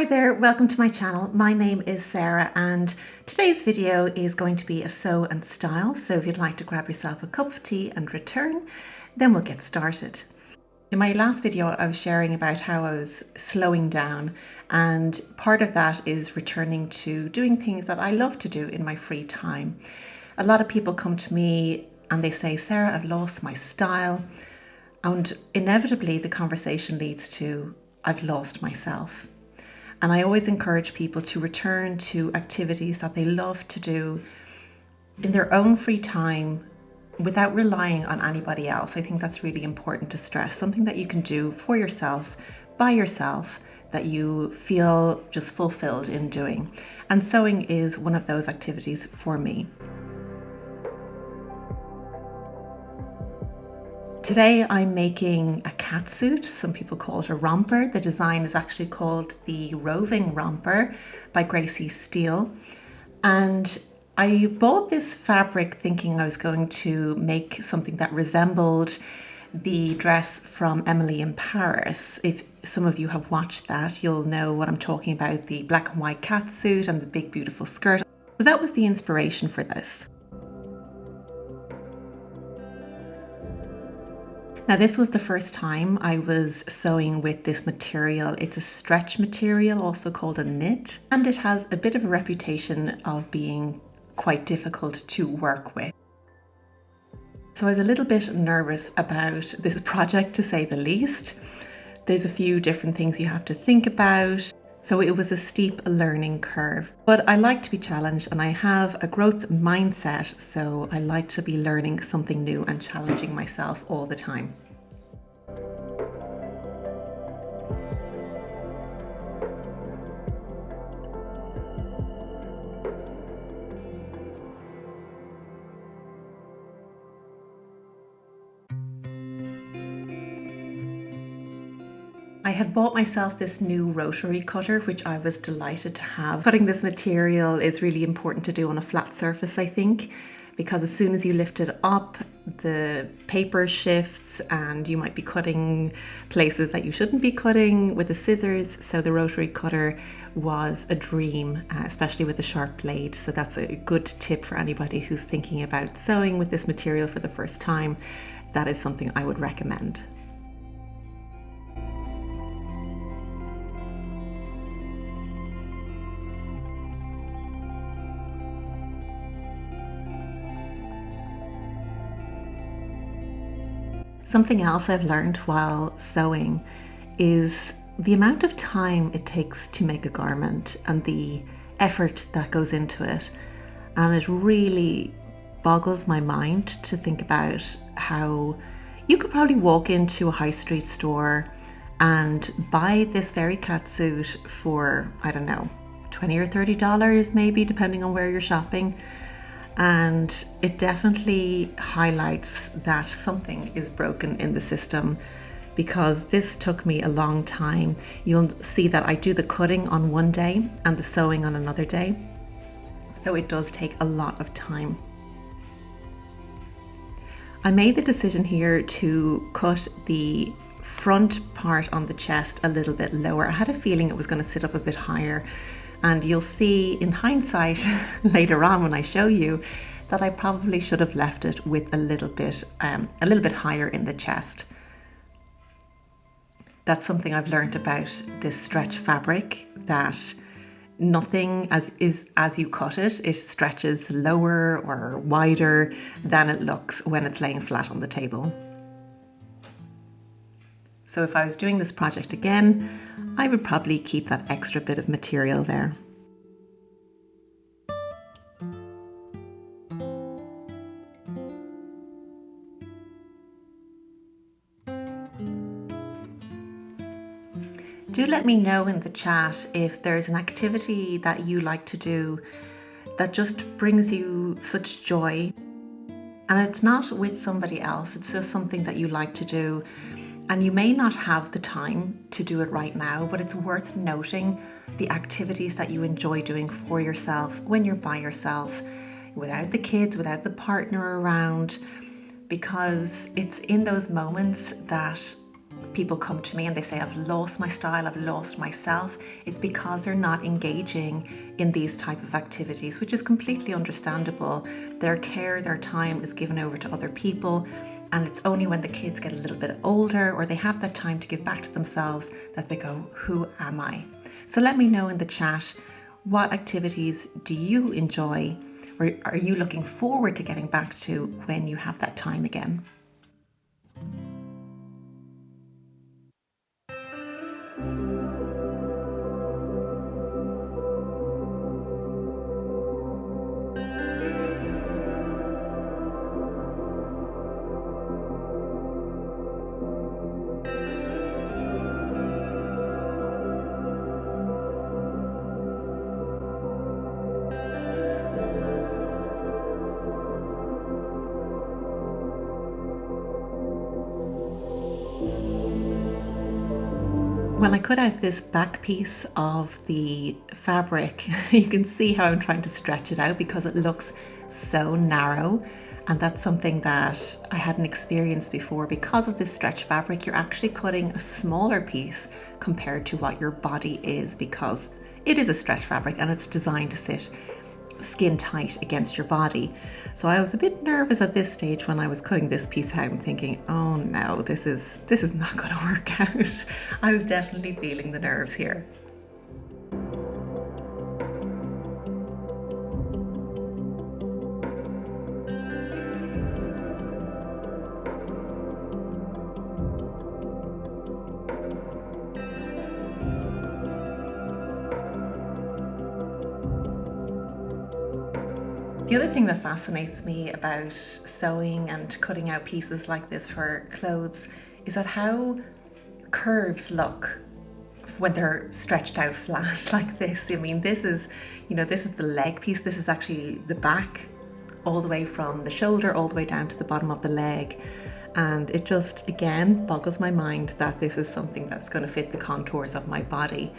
Hi there, welcome to my channel. My name is Sarah and today's video is going to be a sew and style. So if you'd like to grab yourself a cup of tea and return, then we'll get started. In my last video, I was sharing about how I was slowing down, and part of that is returning to doing things that I love to do in my free time. A lot of people come to me and they say, Sarah, I've lost my style. And inevitably the conversation leads to, I've lost myself. And I always encourage people to return to activities that they love to do in their own free time without relying on anybody else. I think that's really important to stress. Something that you can do for yourself, by yourself, that you feel just fulfilled in doing. And sewing is one of those activities for me. Today I'm making a catsuit. Some people call it a romper. The design is actually called the Roving Romper by Gracie Steele. And I bought this fabric thinking I was going to make something that resembled the dress from Emily in Paris. If some of you have watched that, you'll know what I'm talking about, the black and white catsuit and the big beautiful skirt. So that was the inspiration for this. Now this was the first time I was sewing with this material. It's a stretch material, also called a knit, and it has a bit of a reputation of being quite difficult to work with. So I was a little bit nervous about this project, to say the least. There's a few different things you have to think about. So it was a steep learning curve, but I like to be challenged and I have a growth mindset. So I like to be learning something new and challenging myself all the time. I had bought myself this new rotary cutter, which I was delighted to have. Cutting this material is really important to do on a flat surface, I think, because as soon as you lift it up, the paper shifts and you might be cutting places that you shouldn't be cutting with the scissors. So the rotary cutter was a dream, especially with a sharp blade. So that's a good tip for anybody who's thinking about sewing with this material for the first time. That is something I would recommend. Something else I've learned while sewing is the amount of time it takes to make a garment and the effort that goes into it. And it really boggles my mind to think about how you could probably walk into a high street store and buy this very catsuit for, I don't know, $20 or $30 maybe, depending on where you're shopping. And it definitely highlights that something is broken in the system, because this took me a long time. You'll see that I do the cutting on one day and the sewing on another day. So it does take a lot of time. I made the decision here to cut the front part on the chest a little bit lower. I had a feeling it was going to sit up a bit higher. And you'll see in hindsight later on when I show you that I probably should have left it with a little bit higher in the chest. That's something I've learned about this stretch fabric, that nothing as you cut it, it stretches lower or wider than it looks when it's laying flat on the table. So if I was doing this project again, I would probably keep that extra bit of material there. Do let me know in the chat if there's an activity that you like to do that just brings you such joy. And it's not with somebody else, it's just something that you like to do. And you may not have the time to do it right now, but it's worth noting the activities that you enjoy doing for yourself when you're by yourself, without the kids, without the partner around, because it's in those moments that people come to me and they say, I've lost my style, I've lost myself, it's because they're not engaging in these type of activities, which is completely understandable. Their care, their time is given over to other people, and it's only when the kids get a little bit older or they have that time to give back to themselves that they go, who am I? So let me know in the chat, what activities do you enjoy, or are you looking forward to getting back to when you have that time again? When I cut out this back piece of the fabric, you can see how I'm trying to stretch it out because it looks so narrow, and that's something that I hadn't experienced before. Because of this stretch fabric, you're actually cutting a smaller piece compared to what your body is, because it is a stretch fabric and it's designed to sit skin tight against your body. So I was a bit nervous at this stage when I was cutting this piece out and thinking, oh no, this is not going to work out. I was definitely feeling the nerves here. The other thing that fascinates me about sewing and cutting out pieces like this for clothes is that how curves look when they're stretched out flat like this. I mean, this is the leg piece. This is actually the back, all the way from the shoulder all the way down to the bottom of the leg. And it just, again, boggles my mind that this is something that's going to fit the contours of my body.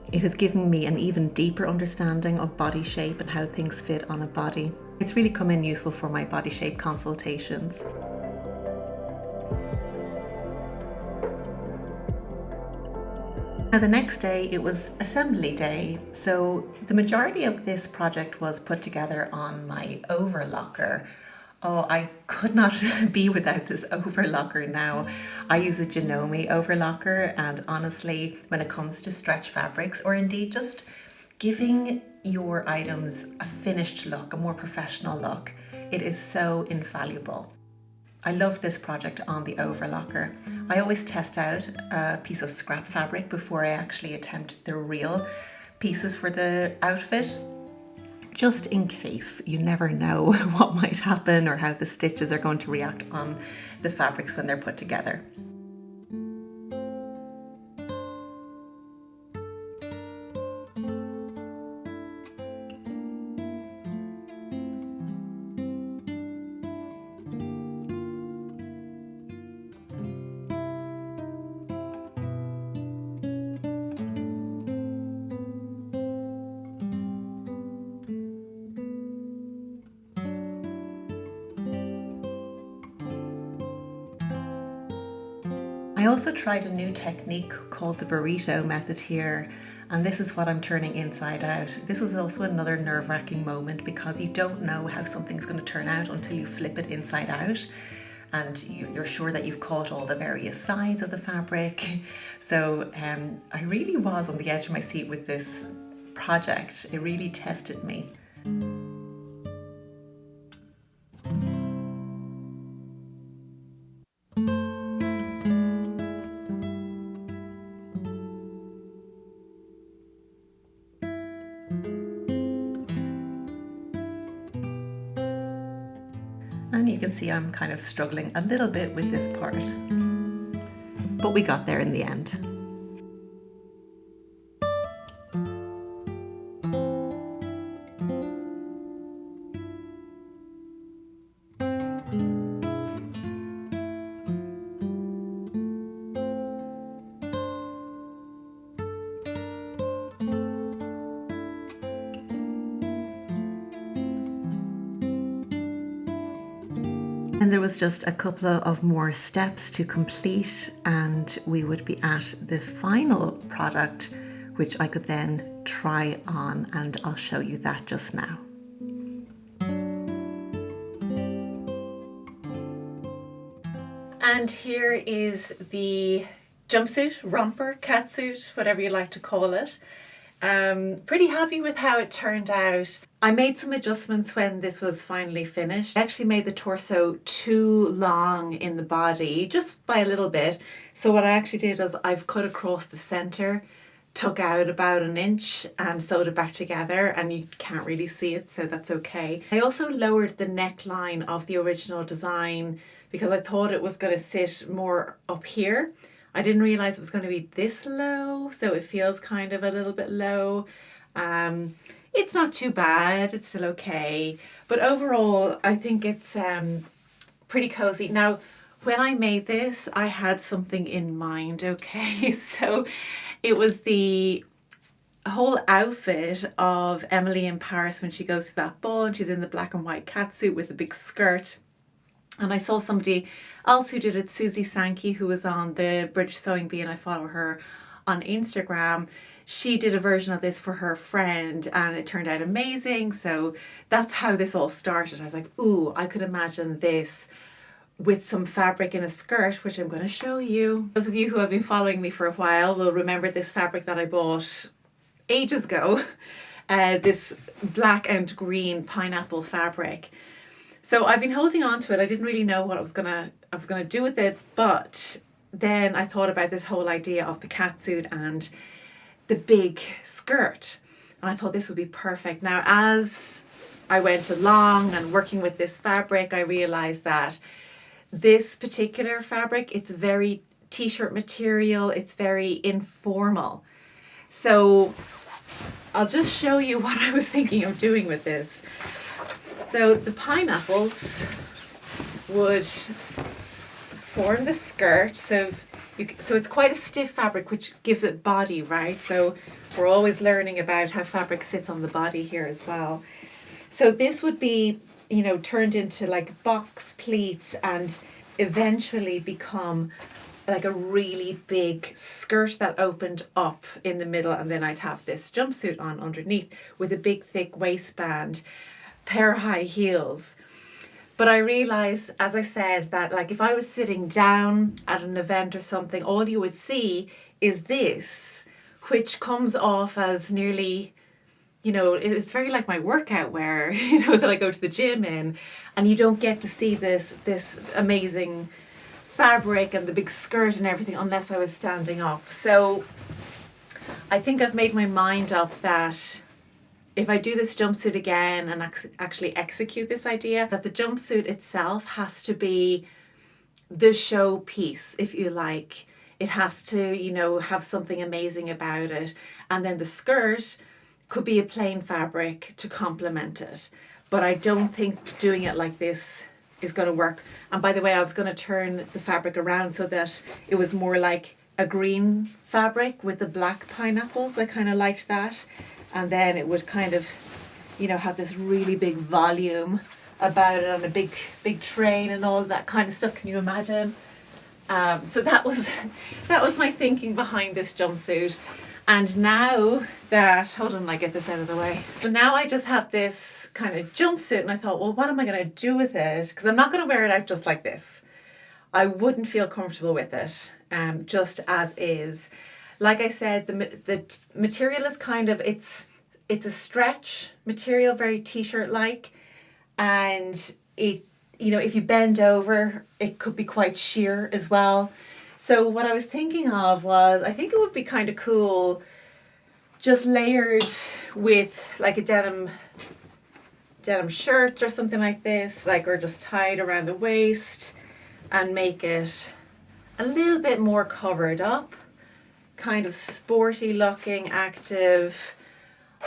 It has given me an even deeper understanding of body shape and how things fit on a body. It's really come in useful for my body shape consultations. Now the next day, it was assembly day, so the majority of this project was put together on my overlocker. Oh, I could not be without this overlocker now. I use a Janome overlocker, and honestly, when it comes to stretch fabrics, or indeed just giving your items a finished look, a more professional look, it is so invaluable. I love this project on the overlocker. I always test out a piece of scrap fabric before I actually attempt the real pieces for the outfit, just in case. You never know what might happen or how the stitches are going to react on the fabrics when they're put together. I also tried a new technique called the burrito method here, and this is what I'm turning inside out. This was also another nerve-wracking moment because you don't know how something's going to turn out until you flip it inside out, and you're sure that you've caught all the various sides of the fabric. So I really was on the edge of my seat with this project. It really tested me. And you can see I'm kind of struggling a little bit with this part, but we got there in the end. And there was just a couple of more steps to complete and we would be at the final product, which I could then try on, and I'll show you that just now. And here is the jumpsuit, romper, catsuit, whatever you like to call it. Pretty happy with how it turned out. I made some adjustments when this was finally finished. I actually made the torso too long in the body, just by a little bit. So what I actually did is I've cut across the center, took out about an inch and sewed it back together, and you can't really see it, so that's okay. I also lowered the neckline of the original design because I thought it was going to sit more up here. I didn't realize it was going to be this low, so it feels kind of a little bit low. It's not too bad, it's still okay, but overall I think it's pretty cozy. Now, when I made this, I had something in mind, okay? So it was the whole outfit of Emily in Paris when she goes to that ball and she's in the black and white catsuit with a big skirt. And I saw somebody else who did it, Susie Sankey, who was on the British Sewing Bee, and I follow her on Instagram. She did a version of this for her friend and it turned out amazing. So that's how this all started. I was like, ooh, I could imagine this with some fabric in a skirt, which I'm going to show you. Those of you who have been following me for a while will remember this fabric that I bought ages ago. This black and green pineapple fabric. So I've been holding on to it. I didn't really know what I was gonna do with it, but then I thought about this whole idea of the catsuit and the big skirt, and I thought this would be perfect. Now, as I went along and working with this fabric, I realized that this particular fabric, it's very t-shirt material, it's very informal. So I'll just show you what I was thinking of doing with this. So the pineapples would form the skirt. So it's quite a stiff fabric, which gives it body, right? So we're always learning about how fabric sits on the body here as well. So this would be, you know, turned into like box pleats and eventually become like a really big skirt that opened up in the middle, and then I'd have this jumpsuit on underneath with a big thick waistband, pair of high heels. But I realized, as I said, that like if I was sitting down at an event or something, all you would see is this, which comes off as nearly, you know, it's very like my workout wear, you know, that I go to the gym in, and you don't get to see this amazing fabric and the big skirt and everything unless I was standing up. So I think I've made my mind up that if I do this jumpsuit again and actually execute this idea, that the jumpsuit itself has to be the show piece, if you like. It has to, you know, have something amazing about it. And then the skirt could be a plain fabric to complement it. But I don't think doing it like this is going to work. And by the way, I was going to turn the fabric around so that it was more like a green fabric with the black pineapples. I kind of liked that. And then it would kind of, you know, have this really big volume about it on a big train and all that kind of stuff. Can you imagine? So that was my thinking behind this jumpsuit. And now that, hold on, I get this out of the way. So now I just have this kind of jumpsuit, and I thought, well, what am I going to do with it? Because I'm not going to wear it out just like this. I wouldn't feel comfortable with it, just as is. Like I said, the material is kind of, it's a stretch material, very t-shirt like, and it, you know, if you bend over, it could be quite sheer as well. So what I was thinking of was, I think it would be kind of cool just layered with like a denim shirt or something like this, like, or just tied around the waist and make it a little bit more covered up, kind of sporty looking, active.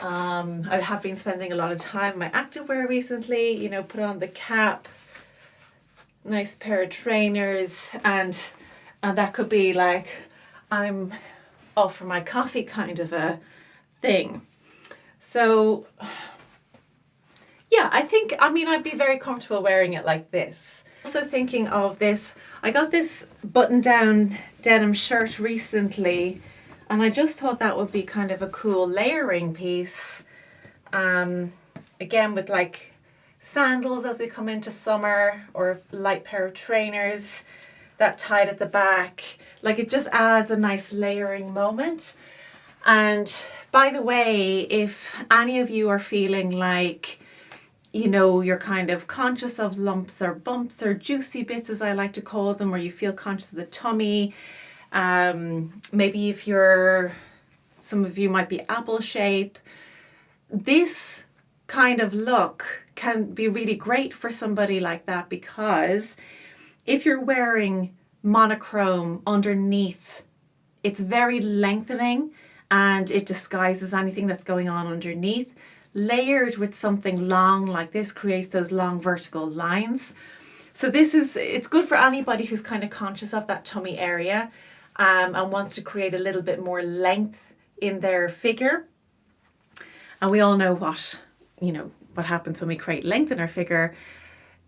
I have been spending a lot of time in my activewear recently, you know, put on the cap, nice pair of trainers, and that could be like I'm off for my coffee kind of a thing. So yeah, I think, I mean, I'd be very comfortable wearing it like this. Also thinking of this, I got this button down denim shirt recently and I just thought that would be kind of a cool layering piece. Again, with like sandals as we come into summer, or a light pair of trainers that tied at the back. Like, it just adds a nice layering moment. And by the way, if any of you are feeling like, you know, you're kind of conscious of lumps or bumps or juicy bits, as I like to call them, or you feel conscious of the tummy, maybe if some of you might be apple shape, this kind of look can be really great for somebody like that, because if you're wearing monochrome underneath, it's very lengthening and it disguises anything that's going on underneath. Layered with something long like this creates those long vertical lines. So it's good for anybody who's kind of conscious of that tummy area and wants to create a little bit more length in their figure. And we all know what happens when we create length in our figure.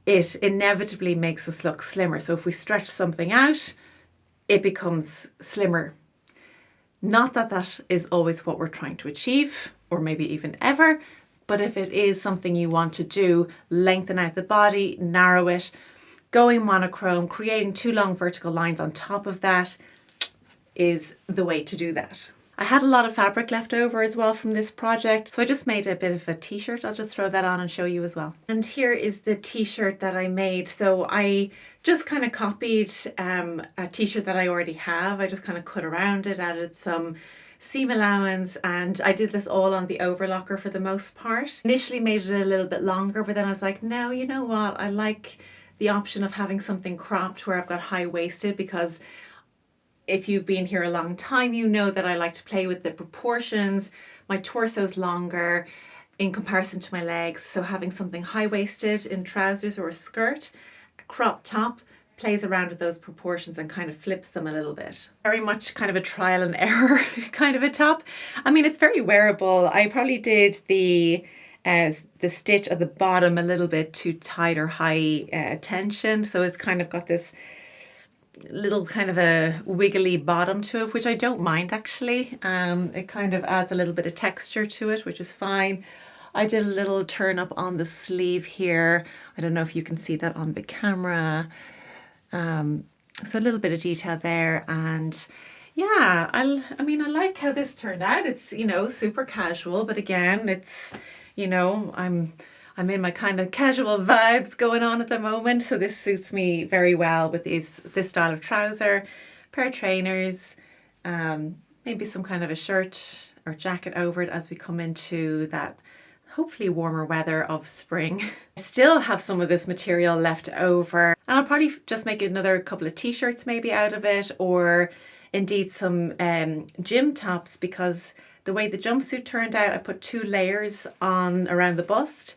It inevitably makes us look slimmer. So if we stretch something out, it becomes slimmer. Not that that is always what we're trying to achieve, or maybe even ever, but if it is something you want to do, lengthen out the body, narrow it, going monochrome, creating two long vertical lines on top of that is the way to do that. I had a lot of fabric left over as well from this project, so I just made a bit of a t-shirt. I'll just throw that on and show you as well. And here is the t-shirt that I made. So I just kind of copied a t-shirt that I already have. I just kind of cut around it, added some seam allowance, and I did this all on the overlocker for the most part. Initially made it a little bit longer, but then I was like, no, you know what? I like the option of having something cropped where I've got high-waisted, because if you've been here a long time, you know that I like to play with the proportions. My torso's longer in comparison to my legs, so having something high-waisted in trousers or a skirt, a crop top, plays around with those proportions and kind of flips them a little bit. Very much kind of a trial and error kind of a top. I mean, it's very wearable. I probably did the stitch at the bottom a little bit too tight or high tension, so it's kind of got this little kind of a wiggly bottom to it, which I don't mind actually. It kind of adds a little bit of texture to it, which is fine. I did a little turn up on the sleeve here. I don't know if you can see that on the camera. So a little bit of detail there, and yeah, I mean I like how this turned out. It's, you know, super casual, but again, it's, you know, I'm in my kind of casual vibes going on at the moment, so this suits me very well with this style of trouser, pair of trainers, maybe some kind of a shirt or jacket over it as we come into that hopefully warmer weather of spring. I still have some of this material left over, and I'll probably just make another couple of t-shirts maybe out of it, or indeed some gym tops, because the way the jumpsuit turned out, I put 2 layers on around the bust,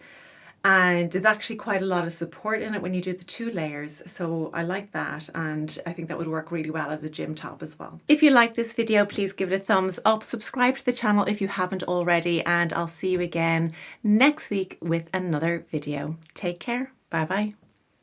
and there's actually quite a lot of support in it when you do the 2 layers. So I like that, and I think that would work really well as a gym top as well. If you like this video, please give it a thumbs up, subscribe to the channel if you haven't already, and I'll see you again next week with another video. Take care. Bye bye.